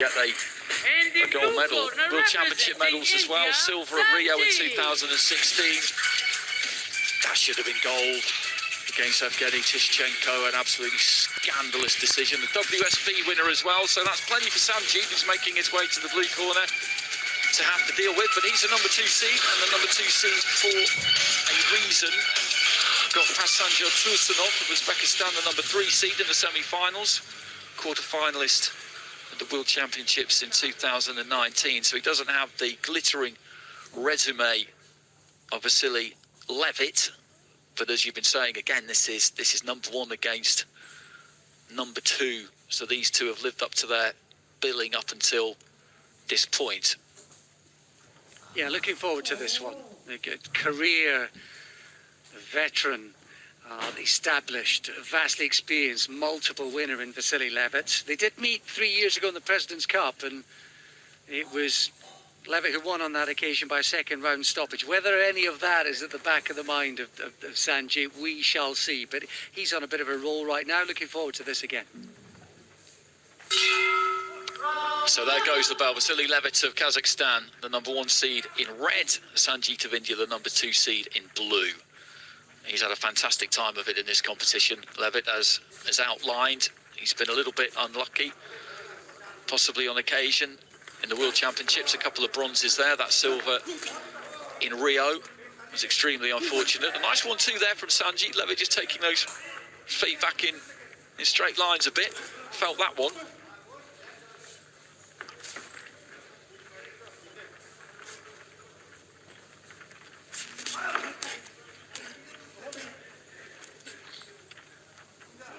Get a gold medal, World Championship medals as well, silver at Rio in 2016. That should have been gold against Evgeny Tishchenko, an absolutely scandalous decision. The WSB winner as well, so that's plenty for Sanjeet, who's making his way to the blue corner to have to deal with, but he's a number 2 seed, and the number 2 seed for a reason. Got past Sanjay Tursunov of Uzbekistan, the number 3 seed in the semi-finals, quarter-finalist at the World Championships in 2019, so he doesn't have the glittering resume of Vassiliy Levt, but as you've been saying, again, this is number 1 against number 2, so these two have lived up to their billing up until this point. Yeah, looking forward to this one. A good career veteran, established, vastly experienced, multiple winner in Vassiliy Levt. They did meet 3 years ago in the President's Cup, and it was Levt who won on that occasion by a second round stoppage. Whether any of that is at the back of the mind of Sanjeet, we shall see. But he's on a bit of a roll right now. Looking forward to this again. So there goes the bell. Vassiliy Levt of Kazakhstan, the number 1 seed in red. Sanjeet of India, the number 2 seed in blue. He's had a fantastic time of it in this competition. Levt, as outlined, he's been a little bit unlucky, possibly on occasion. In the World Championships, a couple of bronzes there. That silver in Rio was extremely unfortunate. A nice 1-2 there from Sanjeet. Levt just taking those feet back in straight lines a bit. Felt that one.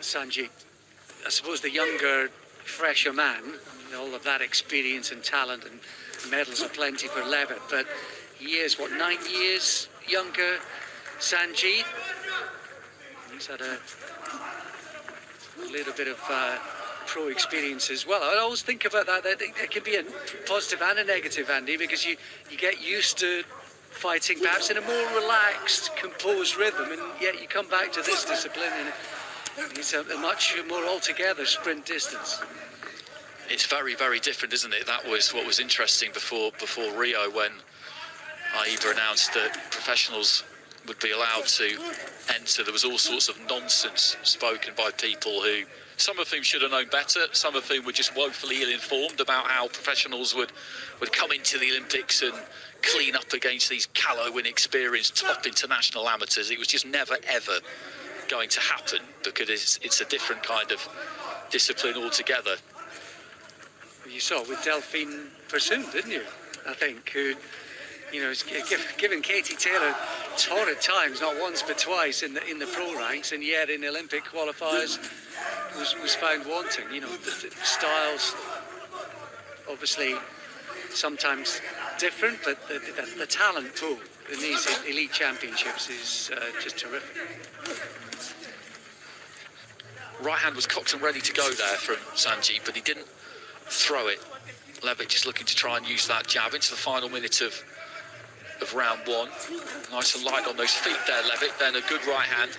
Sanjeet, I suppose the younger, fresher man, all of that experience and talent and medals are plenty for Levt, but he is, what, 9 years younger, Sanjeet? He's had a little bit of pro experience as well. I always think about that it can be a positive and a negative, Andy, because you get used to fighting perhaps in a more relaxed, composed rhythm, and yet you come back to this discipline and it's a much more altogether sprint distance. It's very, very different, isn't it? That was what was interesting before Rio, when IND announced that professionals would be allowed to enter. There was all sorts of nonsense spoken by people who, some of whom should have known better, some of whom were just woefully ill-informed about how professionals would come into the Olympics and clean up against these callow, inexperienced top international amateurs. It was just never, ever going to happen, because it's a different kind of discipline altogether. You saw with Delphine Persoon, didn't you? I think, who, you know, is given Katie Taylor torrid times, not once but twice in the pro ranks, and yet in Olympic qualifiers was found wanting. You know, the styles obviously sometimes different, but the talent pool in these elite championships is just terrific. Right hand was cocked and ready to go there from Sanjeet, but he didn't throw it. Levt just looking to try and use that jab into the final minute of round 1. Nice and light on those feet there, Levt. Then a good right hand.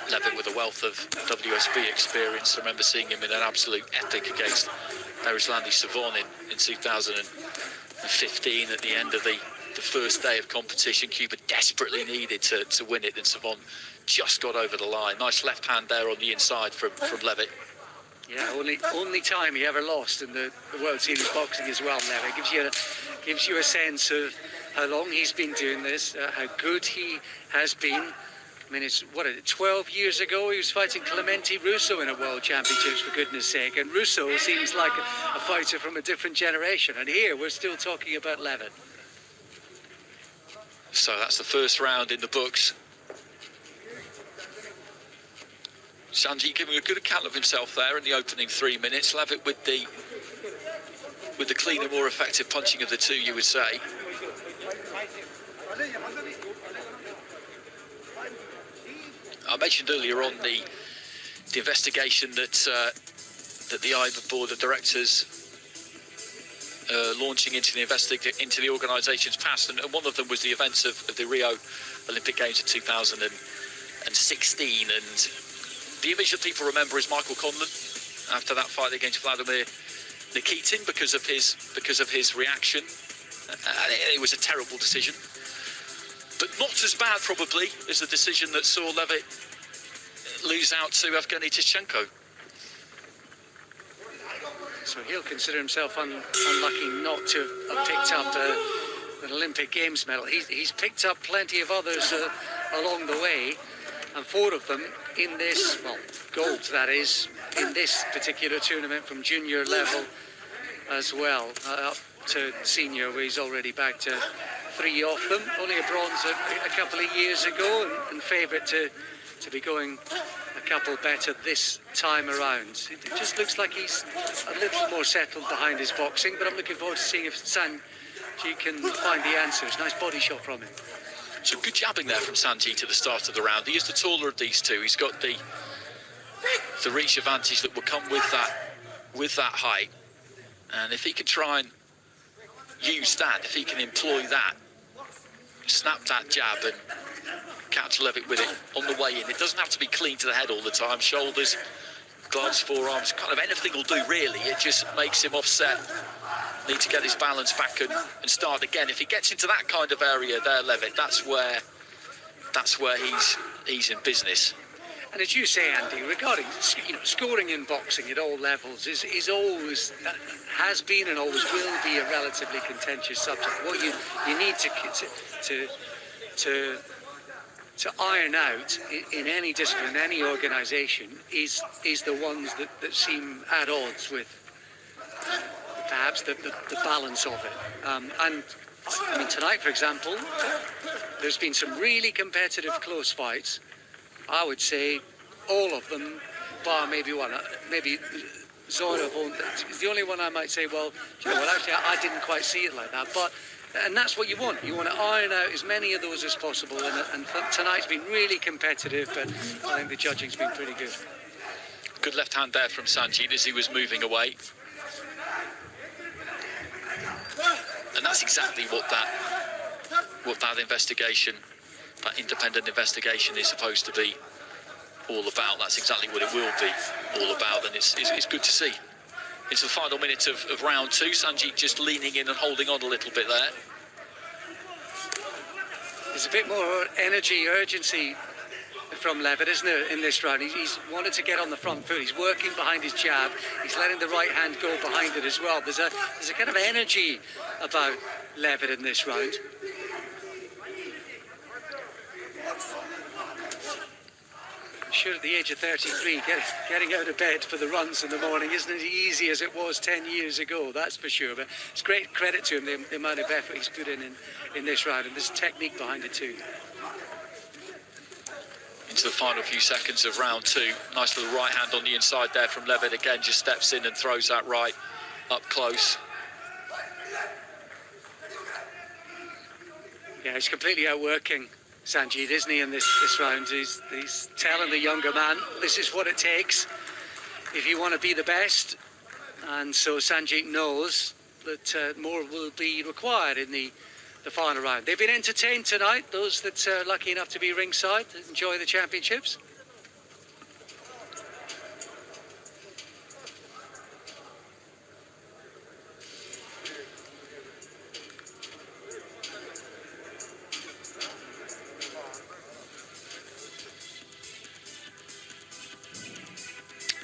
Levt with a wealth of WSB experience. I remember seeing him in an absolute epic against Arislandi Savon in 2015 at the end of the first day of competition. Cuba desperately needed to win it, and Savon just got over the line. Nice left hand there on the inside from Levt. Yeah, only time he ever lost in the World Series boxing as well, Levt. Gives you a sense of how long he's been doing this, how good he has been. I mean, it's, what, 12 years ago he was fighting Clemente Russo in a World Championships, for goodness sake, and Russo seems like a fighter from a different generation, and here we're still talking about Levt. So that's the first round in the books. Sanjeet giving a good account of himself there in the opening 3 minutes. Levt with the cleaner, more effective punching of the two, you would say. I mentioned earlier on the investigation that the IBA board of directors launching into the organisation's past, and one of them was the events of the Rio Olympic Games of 2016, and The image that people remember is Michael Conlon after that fight against Vladimir Nikitin because of his reaction. It was a terrible decision, but not as bad probably as the decision that saw Levt lose out to Evgeny Tishchenko. So he'll consider himself unlucky not to have picked up an Olympic Games medal. He's picked up plenty of others along the way, and 4 of them in this, well, gold that is, in this particular tournament from junior level as well, up to senior, where he's already back to 3 off them. Only a bronze a couple of years ago, and favourite to be going a couple better this time around. It just looks like he's a little more settled behind his boxing, but I'm looking forward to seeing if Sanjeet can find the answers. Nice body shot from him. So good jabbing there from Sanjeet at the start of the round. He is the taller of these two. He's got the reach advantage that will come with that height, and if he can try and use that, if he can employ that, snap that jab and catch Levt with it on the way in. It doesn't have to be clean to the head all the time. Shoulders, gloves, forearms, kind of anything will do really. It just makes him offset. Need to get his balance back and start again. If he gets into that kind of area there, Levt, that's where he's in business. And as you say, Andy, regarding scoring in boxing at all levels is always, has been and always will be a relatively contentious subject. What you need to iron out in any discipline, any organisation, is the ones that seem at odds with perhaps the balance of it. And I mean, tonight, for example, there's been some really competitive close fights. I would say all of them, bar maybe one. Maybe Zorov is the only one I might say, well, actually, I didn't quite see it like that. And that's what you want. You want to iron out as many of those as possible. And tonight's been really competitive, but I think the judging's been pretty good. Good left hand there from Sanjeet as he was moving away. And that's exactly what that investigation, that independent investigation, is supposed to be all about. That's exactly what it will be all about, and it's good to see. It's the final minute of round 2. Sanjeet just leaning in and holding on a little bit there. There's a bit more energy, urgency from Levt, isn't there, in this round? He's wanted to get on the front foot. He's working behind his jab. He's letting the right hand go behind it as well. There's a kind of energy about Levt in this round. I'm sure at the age of 33, getting out of bed for the runs in the morning isn't as easy as it was 10 years ago, that's for sure. But it's great credit to him, the amount of effort he's put in this round, and there's technique behind it too. Into the final few seconds of round 2. Nice little right hand on the inside there from Levt. Again, just steps in and throws that right up close. Yeah, he's completely outworking Sanjeet, isn't he, in this round? He's telling the younger man, this is what it takes if you want to be the best. And so Sanjeet knows that more will be required in the final round. They've been entertained tonight, those that are lucky enough to be ringside, enjoy the championships.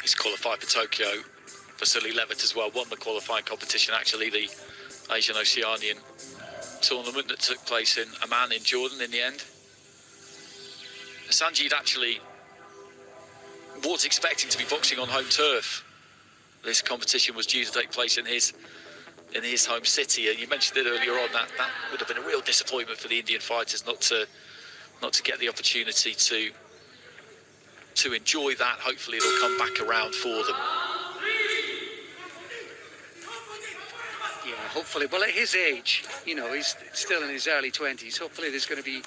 He's qualified for Tokyo. Vassiliy Levt as well won the qualifying competition, actually, the Asian Oceanian tournament that took place in Amman in Jordan in the end. Sanjeet actually was expecting to be boxing on home turf. This competition was due to take place in his home city, and you mentioned it earlier on that would have been a real disappointment for the Indian fighters not to get the opportunity to enjoy that. Hopefully it'll come back around for them. Yeah, hopefully. Well, at his age, he's still in his early 20s. Hopefully there's going to be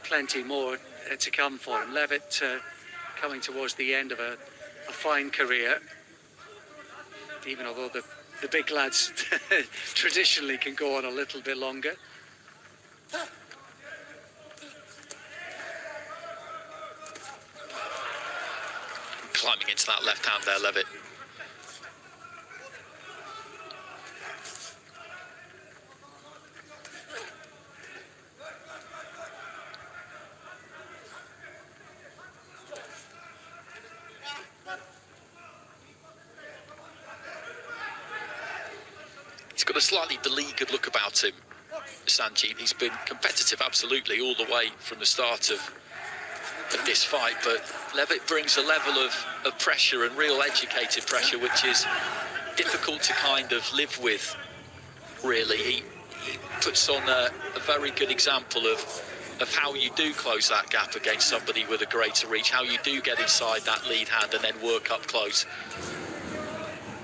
plenty more to come for him. Levt coming towards the end of a fine career, even although the big lads traditionally can go on a little bit longer. climbing into that left hand there, Levt. He's got a slightly beleaguered look about him, Sanjeet. He's been competitive, absolutely, all the way from the start of this fight, but Levt brings a level of pressure, and real educated pressure, which is difficult to kind of live with, really. He puts on a very good example of how you do close that gap against somebody with a greater reach, how you do get inside that lead hand and then work up close.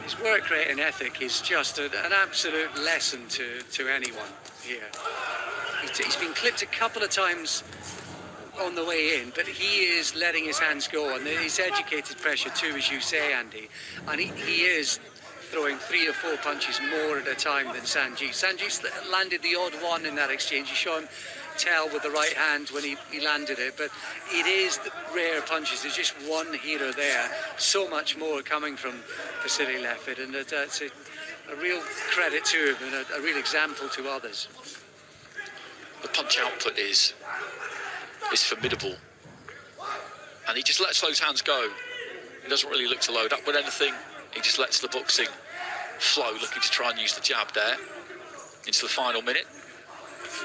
His work rate and ethic is just an absolute lesson to anyone here. He's been clipped a couple of times on the way in, but he is letting his hands go, and his educated pressure too, as you say, Andy. And he is throwing 3 or 4 punches more at a time than Sanjeet. Sanjeet's landed the odd one in that exchange. You saw him tell with the right hand when he landed it, but it is the rare punches. There's just one here or there. So much more coming from Vassiliy Levt, and it's a real credit to him and a real example to others. The punch output is formidable, and he just lets those hands go. He doesn't really look to load up with anything. He just lets the boxing flow, looking to try and use the jab there into the final minute.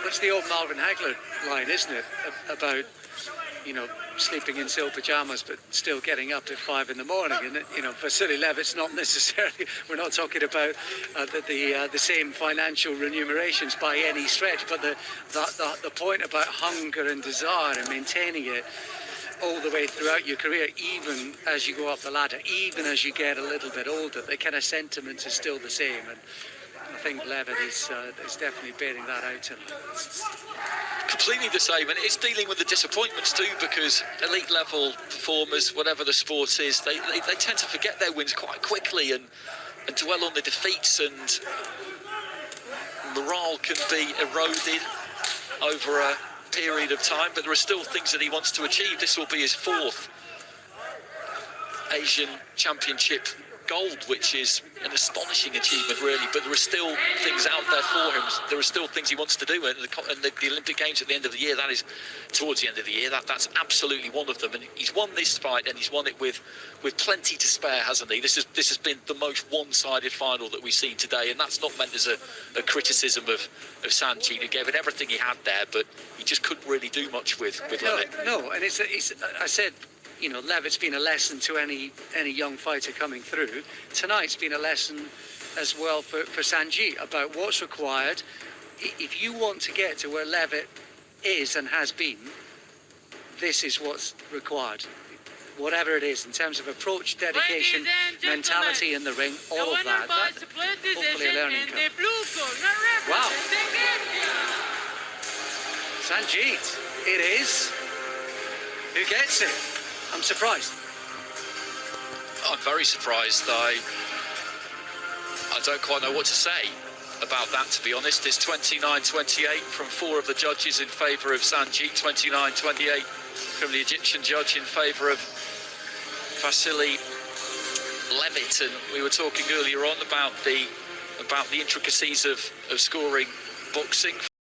That's the old Marvin Hagler line, isn't it? About, you know, sleeping in silk pajamas but still getting up at 5 in the morning. And, you know, Vassiliy Levt's not necessarily, we're not talking about the same financial remunerations by any stretch, but the point about hunger and desire and maintaining it all the way throughout your career, even as you go up the ladder, even as you get a little bit older, the kind of sentiments are still the same. And I think Levt is definitely bearing that out tonight. Completely the same, and it's dealing with the disappointments too, because elite level performers, whatever the sport is, they tend to forget their wins quite quickly and dwell on the defeats, and morale can be eroded over a period of time, but there are still things that he wants to achieve. This will be his 4th Asian Championship gold, which is an astonishing achievement, really, but there are still things out there for him. There are still things he wants to do, and the Olympic Games at the end of the year, that is towards the end of the year, that's absolutely one of them. And he's won this fight, and he's won it with plenty to spare, hasn't he? This has been the most one-sided final that we've seen today, and that's not meant as a criticism of Sanjeet, who gave it everything he had there, but he just couldn't really do much with Levt. No, and it's I said, you know, Levt's been a lesson to any young fighter coming through. Tonight's been a lesson as well for Sanjeet about what's required. If you want to get to where Levt is and has been, this is what's required. Whatever it is, in terms of approach, dedication, mentality in the ring, all of that. Hopefully a learning curve. Wow. Sanjeet, it is. Who gets it? I'm surprised. I'm very surprised. I don't quite know what to say about that, to be honest. It's 29-28 from 4 of the judges in favour of Sanjeet, 29-28 from the Egyptian judge in favour of Vassiliy Levt. And we were talking earlier on about the intricacies of scoring boxing.